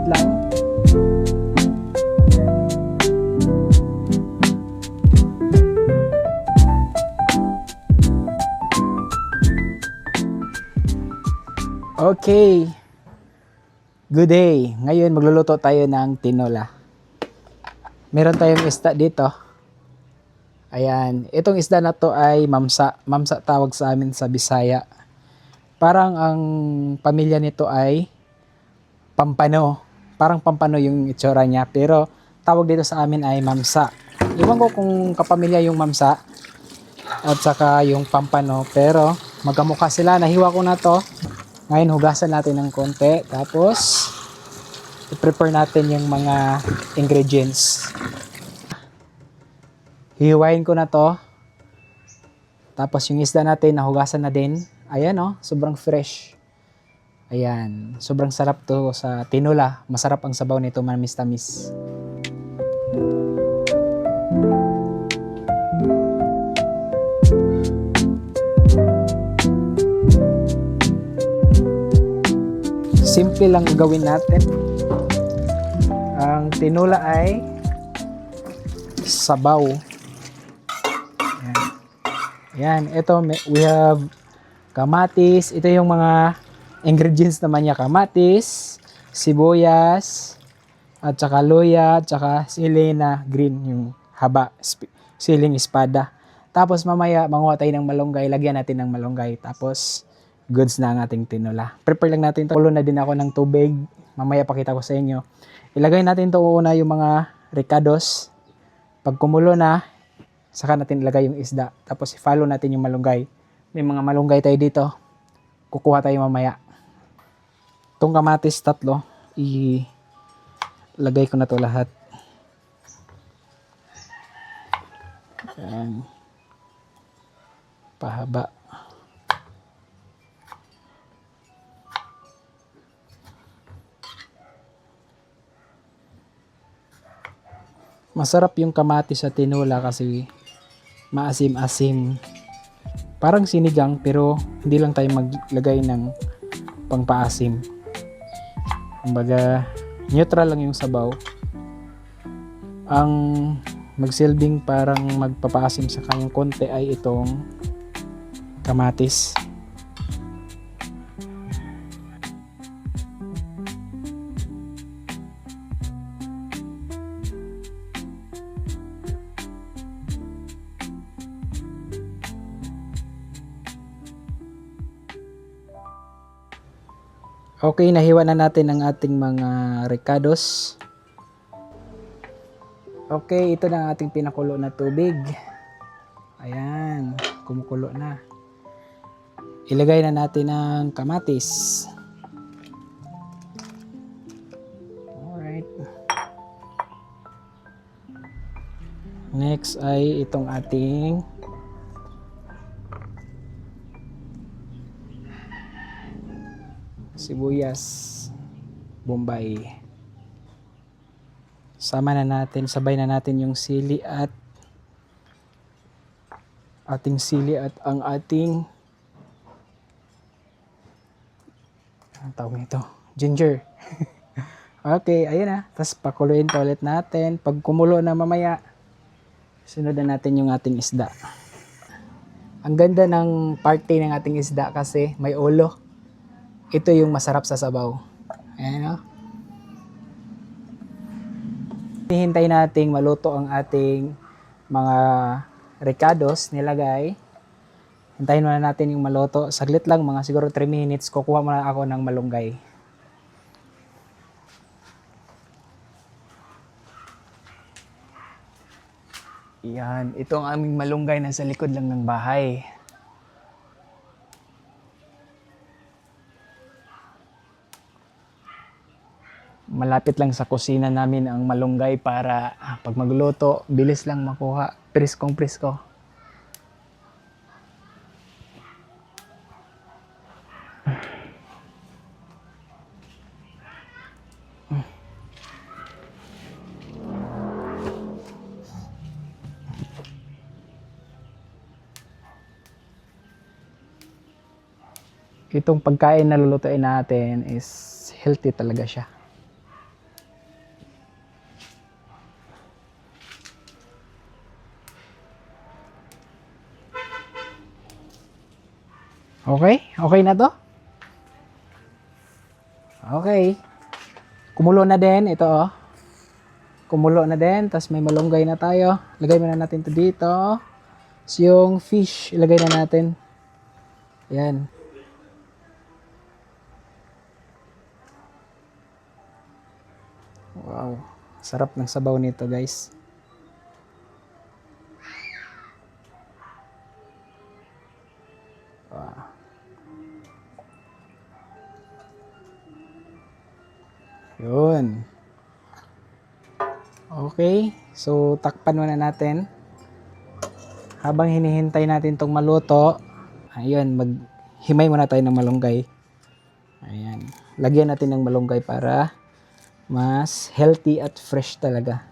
lang. Okay. Good day. Ngayon magluluto tayo ng tinola. Meron tayong isda dito. Ayan. Itong isda na to ay mamsa. Mamsa tawag sa amin sa Bisaya. Parang ang pamilya nito ay pampano. Parang pampano yung itsura niya. Pero tawag dito sa amin ay mamsa. Iwan ko kung kapamilya yung mamsa at saka yung pampano. Pero magkamukha sila. Nahiwa ko na to. Ngayon hugasan natin ng konti. Tapos i-prepare natin yung mga ingredients. Hihiwain ko na to. Tapos yung isda natin nahugasan na din. Ayan oh, sobrang fresh. Ayan, sobrang sarap to sa tinola. Masarap ang sabaw nito, manamis-tamis. Simple lang gawin natin. Ang tinola ay sabaw. Ayan. Ayan, ito we have kamatis. Ito yung mga ingredients naman niya. Kamatis, sibuyas, at saka luya, at saka sili na green, yung haba, siling espada. Tapos mamaya manguha tayo ng malunggay, lagyan natin ng malunggay. Tapos goods na ang ating tinola. Prepare lang natin ito. Kulo na din ako ng tubig. Mamaya pakita ko sa inyo. Ilagay natin ito una yung mga ricados. Pag kumulo na, saka natin ilagay yung isda. Tapos i-follow natin yung malunggay. May mga malunggay tayo dito. Kukuha tayo mamaya. Itong kamatis tatlo, ilagay ko na to lahat. Ayan. Pahaba. Masarap yung kamatis sa tinola kasi maasim-asim. Parang sinigang pero hindi lang tayo maglagay ng pangpaasim. Kumbaga neutral lang yung sabaw. Ang magsilbing parang magpapaasim sa kanyang konti ay itong kamatis. Okay, nahiwa na natin ang ating mga ricados. Okay, ito na ang ating pinakulo na tubig. Ayan, kumukulo na. Ilagay na natin ang kamatis. Alright. Next ay itong ating sibuyas bombay. Sama na natin, sabay na natin yung sili at ang ating ang tawag nito, ginger. Okay, ayun na. Tapos pakuluin pa ulit natin. Pag kumulo na mamaya, sunod na natin yung ating isda. Ang ganda ng party ng ating isda kasi may ulo. Ito yung masarap sa sabaw. Ayan o. Hihintay nating maluto ang ating mga ricados nilagay. Hintayin muna natin yung maluto. Saglit lang, mga siguro 3 minutes. Kukuha muna ako ng malunggay. Yan. Ito ang aming malunggay na sa likod lang ng bahay. Malapit lang sa kusina namin ang malunggay para pag magluto, bilis lang makuha. Priskong prisko. Itong pagkain na lulutuin natin is healthy talaga siya. Okay? Okay na to? Okay. Kumulo na din. Ito oh. Kumulo na din. Tapos may malunggay na tayo. Lagay muna natin to dito. So, yung fish, ilagay na natin. Yan. Wow. Sarap ng sabaw nito, guys. Wow. Yun. Okay. So, takpan muna natin. Habang hinihintay natin tong maluto, ayun, maghimay muna tayo ng malunggay. Ayan. Lagyan natin ng malunggay para mas healthy at fresh talaga.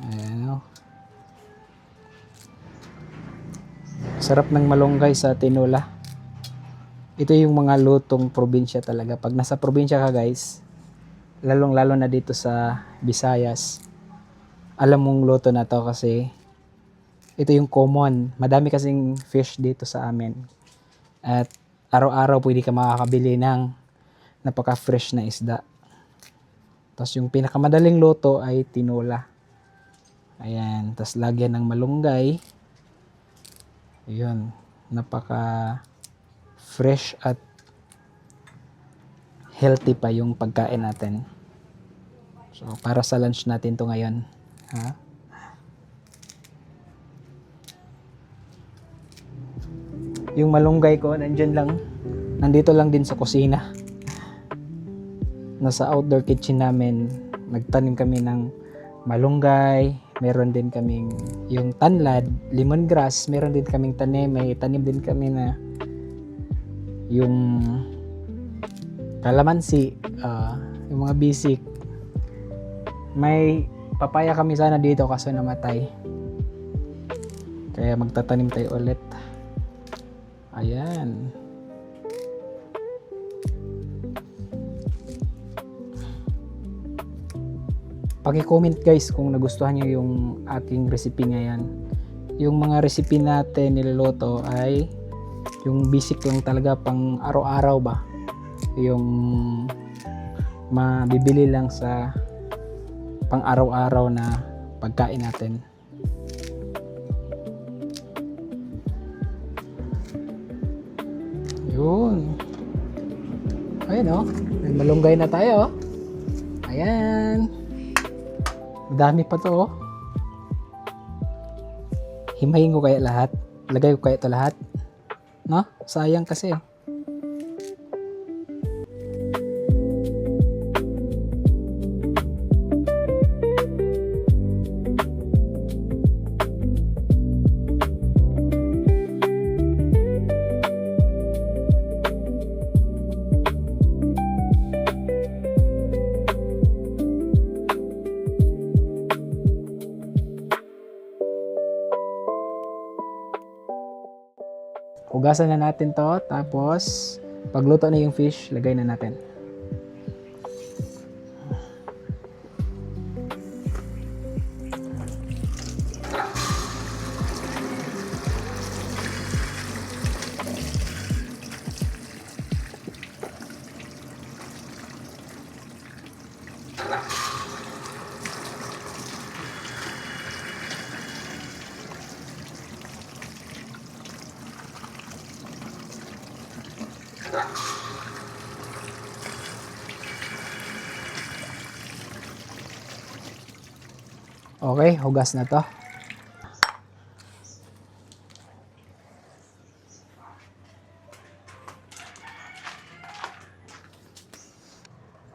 Ayan. Sarap ng malunggay sa tinola. Ito yung mga lutong probinsya talaga. Pag nasa probinsya ka, guys, lalong-lalo na dito sa Visayas, alam mong luto na to kasi ito yung common. Madami kasing fish dito sa amin. At araw-araw pwede ka makakabili ng napaka-fresh na isda. Tapos yung pinakamadaling luto ay tinola. Ayan. Tapos lagyan ng malunggay. Ayun. Napaka-fresh at healthy pa yung pagkain natin. So, para sa lunch natin to ngayon. Ha? Yung malunggay ko, nandito lang din sa kusina. Nasa outdoor kitchen namin, nagtanim kami ng malunggay, meron din kaming yung tanlad, lemongrass, meron din kaming tanim, may tanim din kami na yung kalamansi, yung mga bisik. May papaya kami sana dito kaso namatay. Kaya magtatanim tayo ulit. Ayan. Paki-comment guys kung nagustuhan niyo yung aking recipe ngayon. Yung mga recipe natin niluluto ay yung basic lang talaga pang araw-araw ba. Yung mabibili lang sa pang araw-araw na pagkain natin. Yun. Ayun oh. May malunggay na tayo oh. Ayan. Madami pa to oh. Himayin ko kaya lahat. Lagay ko kaya ito lahat. No? Sayang kasi. Hugasan na natin to, tapos pagluto na yung fish, lagay na natin. Okay, hugas na to.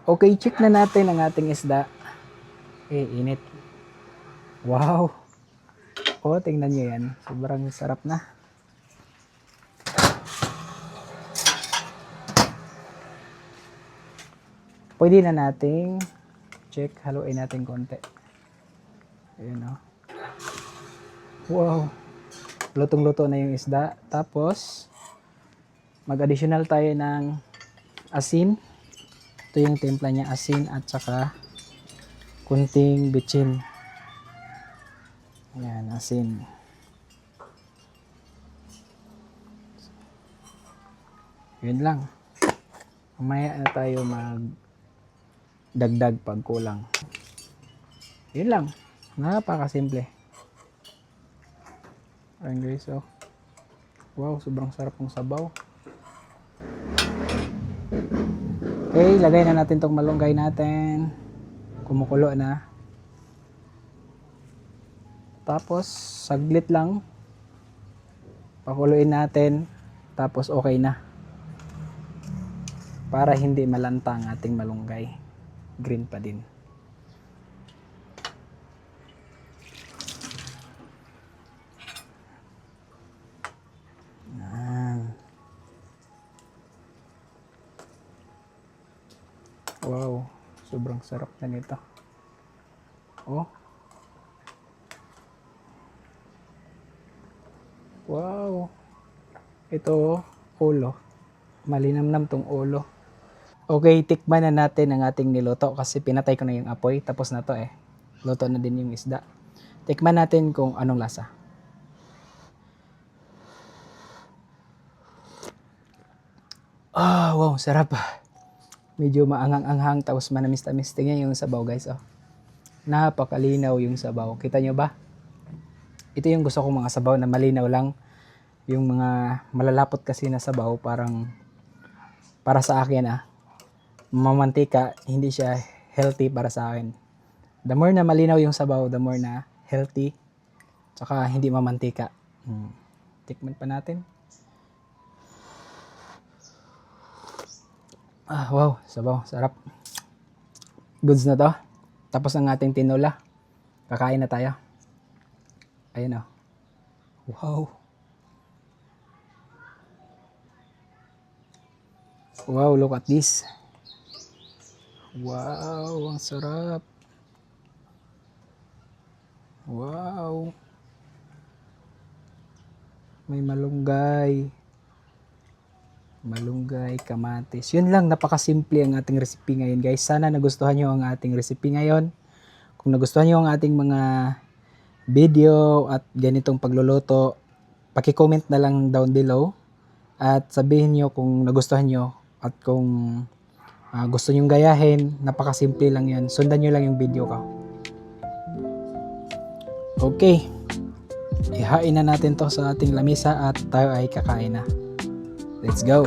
Okay, check na natin ang ating isda. Init. Wow. Oh, tingnan nyo yan. Sobrang sarap na. Pwede na nating check. Haluin natin konti. Ayan o. Wow. Lutong-luto na yung isda. Tapos, mag-additional tayo ng asin. Ito yung timpla niya, asin at saka kunting bitchin. Ayan, asin. Yun lang. Mamaya na tayo dagdag pag kulang. Yun lang. Napakasimple. Ayun guys, oh. Wow, sobrang sarap ng sabaw. Okay, lagay na natin tong malunggay natin. Kumukulo na. Tapos, saglit lang. Pakuluin natin. Tapos, okay na. Para hindi malanta ang ating malunggay. Green pa din. Wow, sobrang sarap na nito. Oh. Wow. Ito, ulo. Malinamnam tong ulo. Okay, tikman na natin ang ating niluto kasi pinatay ko na yung apoy. Tapos na to eh. Luto na din yung isda. Tikman natin kung anong lasa. Wow, sarap. Medyo maanghang-anghang tapos manamis-tamis. Tingnan yung sabaw guys, oh. Napakalinaw yung sabaw. Kita nyo ba? Ito yung gusto kong mga sabaw na malinaw lang. Yung mga malalapot kasi na sabaw parang para sa akin mamantika, hindi siya healthy para sa akin. The more na malinaw yung sabaw, the more na healthy. Tsaka hindi mamantika. Tikman pa natin. Wow, sabaw, sarap. Goods na to. Tapos ang ating tinola. Kakain na tayo. Ayun oh. Wow. Wow, look at this. Wow, ang sarap. Wow. May malunggay. Malunggay, kamatis. Yun lang, napakasimple ang ating recipe ngayon guys. Sana nagustuhan nyo ang ating recipe ngayon. Kung nagustuhan nyo ang ating mga video at ganitong pagluluto, paki-comment na lang down below. At sabihin nyo kung nagustuhan nyo at kung gusto nyo gayahin, napakasimple lang yan. Sundan nyo lang yung video ko. Okay. Ihain na natin to sa ating lamesa at tayo ay kakain na. Let's go!